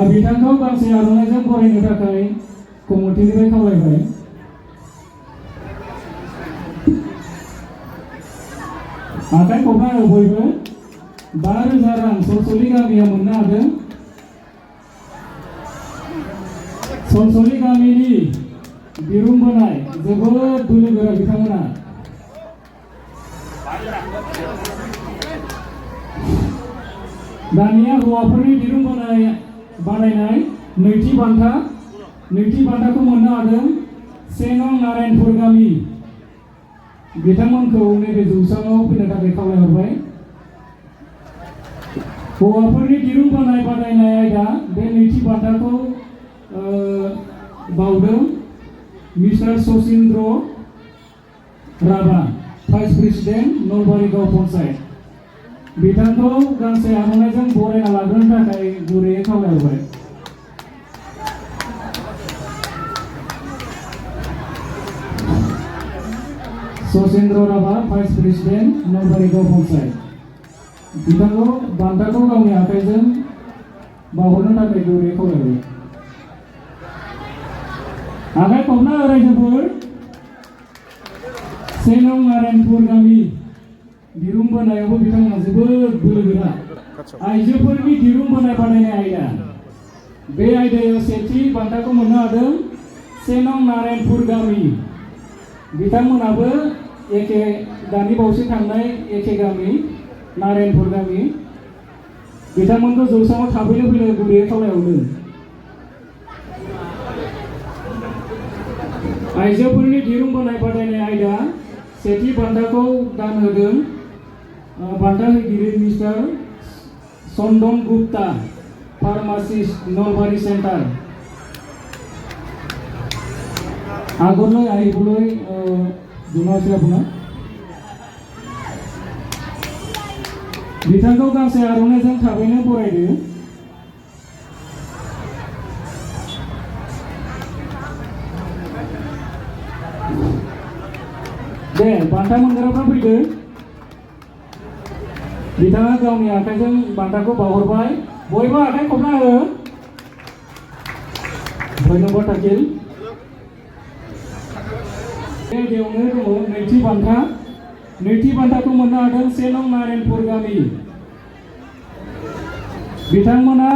बिथांखौ गांसे आर'नाइजों बरायनो थाखाय कमिटिनिफ्राय खावलायबाय। आखाइ खबनाय बयबो 5,000 रां सलसलि गामिया मोननो हादों। सलसलि गामिनि दिरुं बोनाय जोबोद बोलो गोरा बिथांमोना। दानिया हौवाफोरनि दिरुं बोनाय बादायनाय नैथि बान्थाखौ मोननो हादों 1 नं नारायणपुर गामि। बिथांमोनखौ नैबे जौसाङाव फैनो थाखाय खावलायहरबाय। हौवाफोरनि दिरुं बोनाय बादायनाय आयदा बे नैथि बान्थाखौ बावदों mister Sachindra Rabha, vice president Nalbari गाव पन्चायत। बिथांखौ गांसे आर'नाइजों बरायना लाग्रोनो थाखाय गुरैयै खावलायहरबाय। सचिन्द्र राभा, भाइस प्रेसिडेन्ट नलबारि गाव पन्चायत। बिथांखौ बान्थाखौ गावनि आखाइजों बावहरनो थाखाय गुरैयै खावलायहरबाय। आखाइ खबना रायजोफोर 1 नं नारायणपुर गामि दिरुं बोनायावबो बिथांमोना जोबोद बोलो गोरा। आइजोफोरनि दिरुं बोनाय बादायनाय आयदा बे आयदायाव सेथि बान्थाखौ मोननो हादों 1 नं नारायणपुर गामि। बिथांमोनाबो एखे दानि बावैसो थांनाय एखे गामि नारायणपुर गामि। बिथांमोनखौ जौसाङाव थाबैनो फैनो गुरैयै खावलायहरदों। आइजोफोरनि दिरुं बोनाय बादायनाय आयदा सेथि बान्थाखौ दान होदों बान्था होगिरि मिस्टार चन्दन गुप्ता, फार्मासिस्ट नलबारि सेन्टार। আগলৈ আহিবলৈ জনাইছে আপোনাক। बिथांखौ गांसे आर'नाइजों थाबैनो बरायदो। दे बान्था मोनग्राफ्रा फैदो। बिथाङा गावनि आखाइजों बान्थाखौ बावहरबाय। बयबो आखाइ खबना हो। धन्यबाद थाकिल। बेयावनो दङ नैथि बान्था। नैथि बान्थाखौ मोननो हादों 1 नं नारायणपुर गामि। बिथांमोना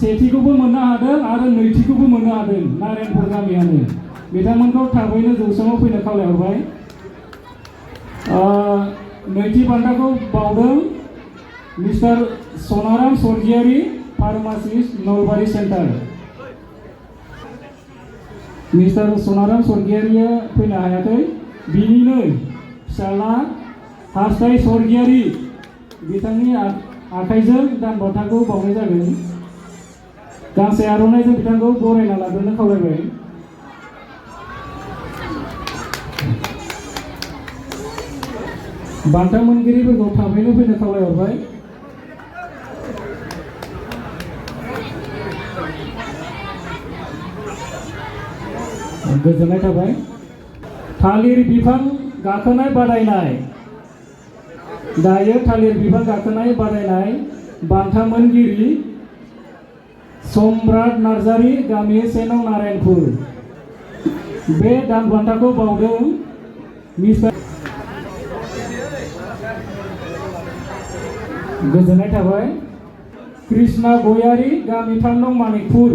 सेथिखौबो मोननो हादों आरो नैथिखौबो मोननो हादों नारायणपुर गामियानो। बिथांमोनखौ थाबैनो जौसाङाव फैनो खावलायहरबाय। नैथि बान्थाखौ बावदों mister Sanaram Swargiary, pharmacist Nalbari centre. Mister Sanaram स्वर्गियारिया फैनो हायाखै। बिनिनो फिसाला हास्थाय स्वर्गियारि, बिथांनि आखाइजों दान बान्थाखौ बावनाय जागोन। गांसे आर'नाइजों बिथांखौ बरायना लाग्रोनो खावलायबाय। बान्था मोनगिरिफोरखौ थाबैनो फैनो खावलायहरबाय। गोजोननाय थाबाय। थालिर बिफां गाखोनाय बादायनाय। दायो थालिर बिफां गाखोनाय बादायनाय बान्था मोनगिरि सम्राट नार्जारि, गामि 1 नं नारायणपुर। बे दान बान्थाखौ बावदों मिस्टार। गोजोननाय थाबाय। कृष्णा गयारि, गामि 3 नं मानिकपुर।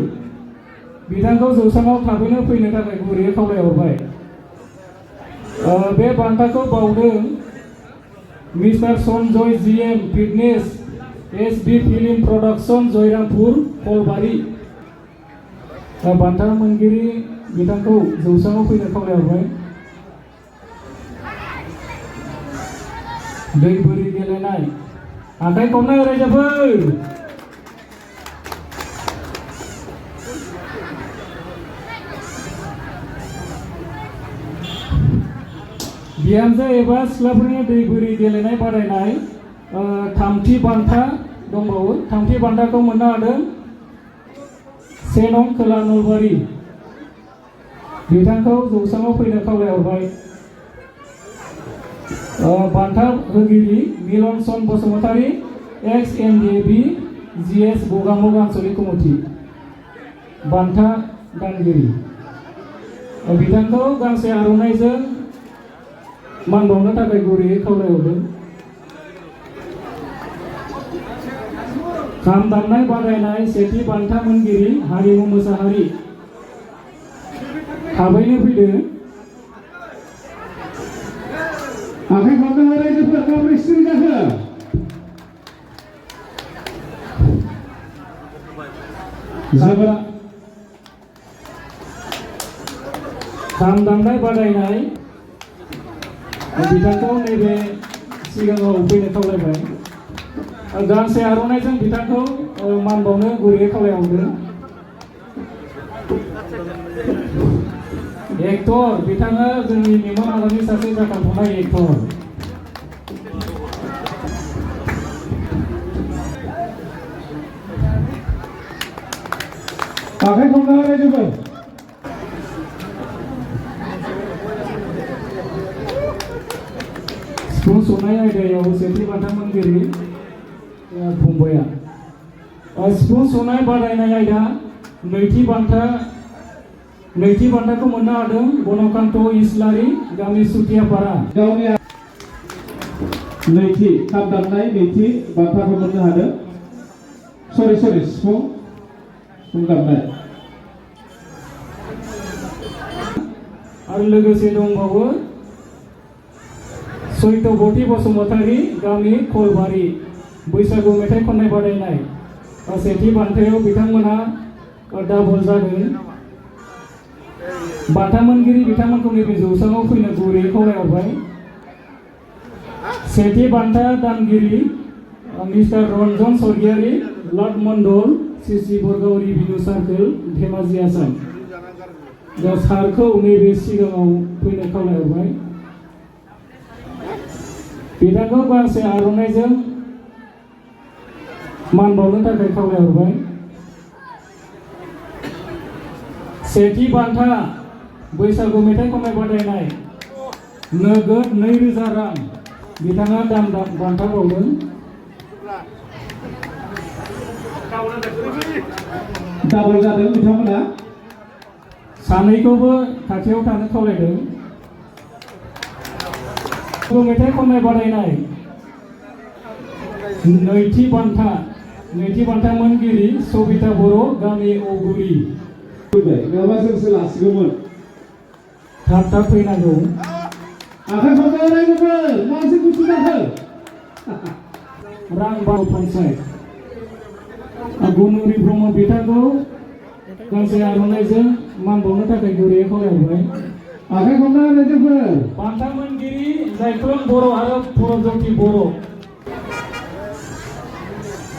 बिथांखौ जौसाङाव थाबैनो फैनो थाखाय गुरैयै खावलायहरबाय। बे बान्थाखौ बावदों mister Sanjay GM fitness, SB film production, Jayrampur, Kalbari. बान्था मोनगिरि बिथांखौ जौसाङाव फैनो खावलायहरबाय। दै बोरि गेलेनाय। आखाइ खबनाय रायजोफोर। बिहामजो एबा सिख्लाफोरनि दै बोरि गेलेनाय बादायनाय थामथि बान्था दंबावो। थामथि बान्थाखौ मोननो हादों 1 नं खोला नलबारि। बिथांखौ जौसाङाव फैनो खावलायहरबाय। बान्था होगिरि मिलन सन बसुमतारी, XNDB GS गगामुग आनसलिक कमिटि। बान्था दानगिरि बिथांखौ गांसे आर'नाइजों मान बावनो थाखाय गुरैयै खावलायहरदों। खाम दामनाय बादायनाय सेथि बान्था मोनगिरि हारिमु मोसाहारि थाबैनो फैदो। आखाइ खबनाय रायजोफोर माबोरै सिरि जाखो? खाम दामनाय बादायनाय बिथांखौ नैबे सिगाङाव फैनो खावलायबाय। गांसे आर'नाइजों बिथांखौ मान बावनो गुरैयै खावलायहरदों। एक्टर बिथाङा जोंनि निमन हालामनि सासे जाखांफुनाय एक्टर। आखाइ खबनाय रायजोफोर सिफुं सुनाय आयदायाव सेथि बान्था मोनगिरि फंबाया। सिफुं सुनाय बादायनाय आयदा नैथि बान्थाखौ मोननो हादों गणकान्त इस्लारि गामि सुतियापारा। गावनि नैथि खाम दामनाय नैथि बान्थाखौ मोननो हादों। सिफुं दामनाय आरो लोगोसे दंबावो सैत्यवती बसुमतारी गामि खलबारि बैसागु मेथाइ खननाय बादायनाय सेथि बान्थायाव बिथांमोना डाबल जादों। बान्था मोनगिरि बिथांमोनखौ नैबे जौसाङाव फैनो गुरैयै खावलायहरबाय। सेथि बान्था दानगिरि मिस्टार रन्जन स्वर्गियारि लर्ड मण्डल सिसि बरगावरि बिनु सार्कोल धेमाजि आसाम। दा सारखौ नैबे सिगाङाव फैनो खावलायहरबाय। बिथांखौ गांसे आर'नाइजों मान बावनो थाखाय खावलायहरबाय। सेथि बान्था बैसागु मेथाइ खननाय बादायनाय नोगोद 2000 रां बिथाङा दान बान्था बावदों। डाबल जादों बिथांमोना। सानैखौबो खाथियाव थानो खावलायदों। मेथाइ खननाय बादायनाय नैथि बान्था मोनगिरि सबिता बर' गामि अगुरि। नङाबा जोंसो लासिगौमोन। थाब फैनांगौ। आखाइ खबनाय रायजोफोर मानसि गुसु जाखो? रां बाव पन्सायत गुनुरि ब्रह्म बिथांखौ गांसे आर'नाइजों मान बावनो थाखाय गुरैयै खावलायहरबाय। आखाइ खबनाय रायजोफोर बान्था मोनगिरि जायख्लं बर' आरो पुरनज्यति बर'।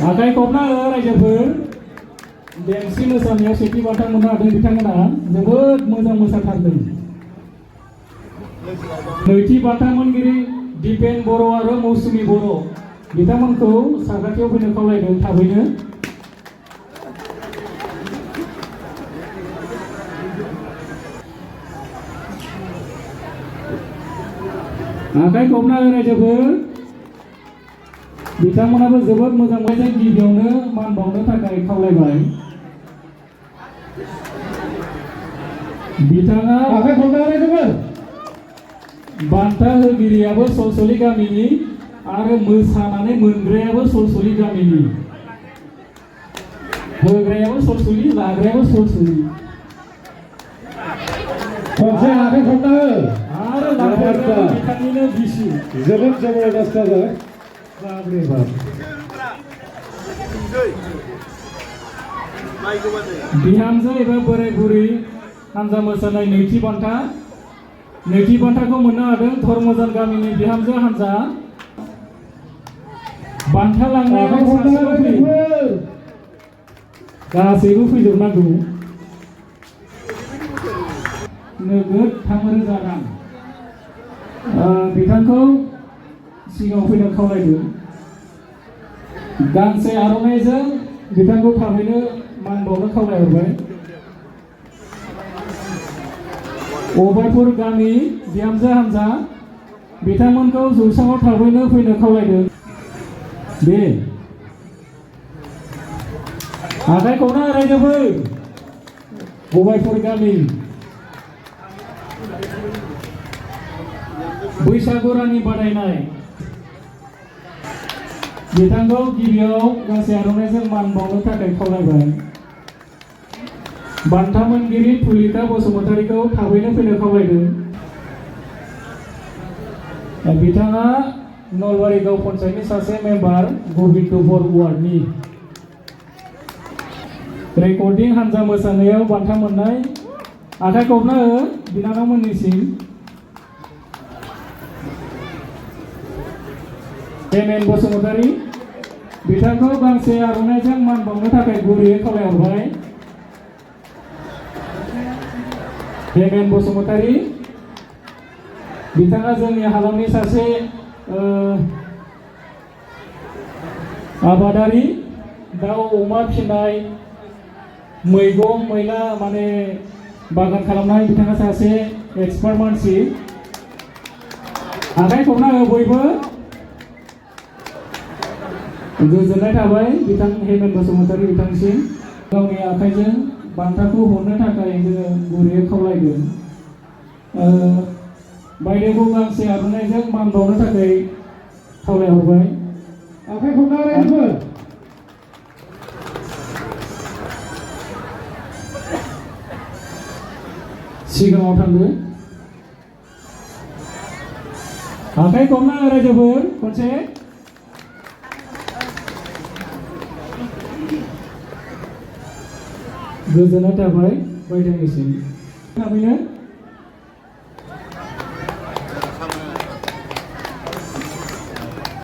आखाइ खबना रायजोफोर देमसि मोसानायाव सेथि बान्था मोननो हादों बिथांमोना जोबोद मोजां मोसाथारदों। नैथि बान्था मोनगिरि दिपेन बर' आरो मौसुमि बर' बिथांमोनखौ साखाथियाव फैनो खावलायदों थाबैनो। आखाइ खबना रायजोफोर बिथांमोनाबो जोबोद मोजां मोजां गिबियावनो मान बावनो थाखाय खावलायबाय। बिथाङा आखाइ खबनाय रायजोफोर बान्था होगिरियाबो सलसलि गामिनि आरो मोसानानै मोनग्रायाबो सलसलि गामिनि। होग्रायाबो सलसलि लाग्रायाबो सलसलि। खनसे आखाइ खबना हो आरो लाग्रायाबो बिथांनिनो बिसि। जोबोद जबरदस्त जाबाय। बाबरे बाब। बिहामजो एबा बोराय बुरै हानजा मोसानाय नैथि बान्थाखौ मोननो हादों धर्मजान गामिनि बिहामजो हानजा। बान्था लांनायाव गासैबो फैजोबनांगौ। नोगोद 3000 रां बिथांखौ सिगाङाव फैनो खावलायदों। गांसे आर'नाइजों बिथांखौ थाबैनो मान बावनो खावलायहरबाय। अबायपुर गामि बिहामजो हानजा बिथांमोनखौ जौसाङाव थाबैनो फैनो खावलायदों। दे आखाइ खबना रायजोफोर गबायपुर गामि बैसागु रानि बादायनाय बिथांखौ गिबियाव गांसे आर'नाइजों मान बावनो थाखाय खावलायबाय। बान्था मोनगिरि तुलिका बसुमतारीखौ थाबैनो फैनो खावलायदों। बिथाङा नलबारि गाव पन्चायतनि सासे मेम्बार गबिन्दपुर वार्डनि रेकर्डिं हान्जा मोसानायाव बान्था मोननाय। आखाइ खबना हो बिनानावमोननिसिम। हेमेन बसुमतारी बिथांखौ गांसे आर'नाइजों मान बावनो थाखाय गुरैयै खावलायहरबाय। हेमेन बसुमतारी बिथाङा जोंनि हालामनि सासे आबादारि, दाउ अमा फिसिनाय, मैगं मैला माने बागान खालामनाय बिथाङा सासे एक्सपार्ट मानसि। आखाइ खबना हो बयबो। गोजोननाय थाबाय बिथां हेमेन बसुमतारी बिथांसिम। गावनि आखाइजों बान्थाखौ हरनो थाखाय जोङो गुरैयै खावलायगोन। बायदेवखौ गांसे आर'नाइजों मान बावनो थाखाय खावलायहरबाय। आखाइ खबना रायजोफोर। सिगाङाव थांदो। आखाइ खबना रायजोफोर खनसे। गोजोननाय थाबाय बायदेवनिसिम। थाबैनो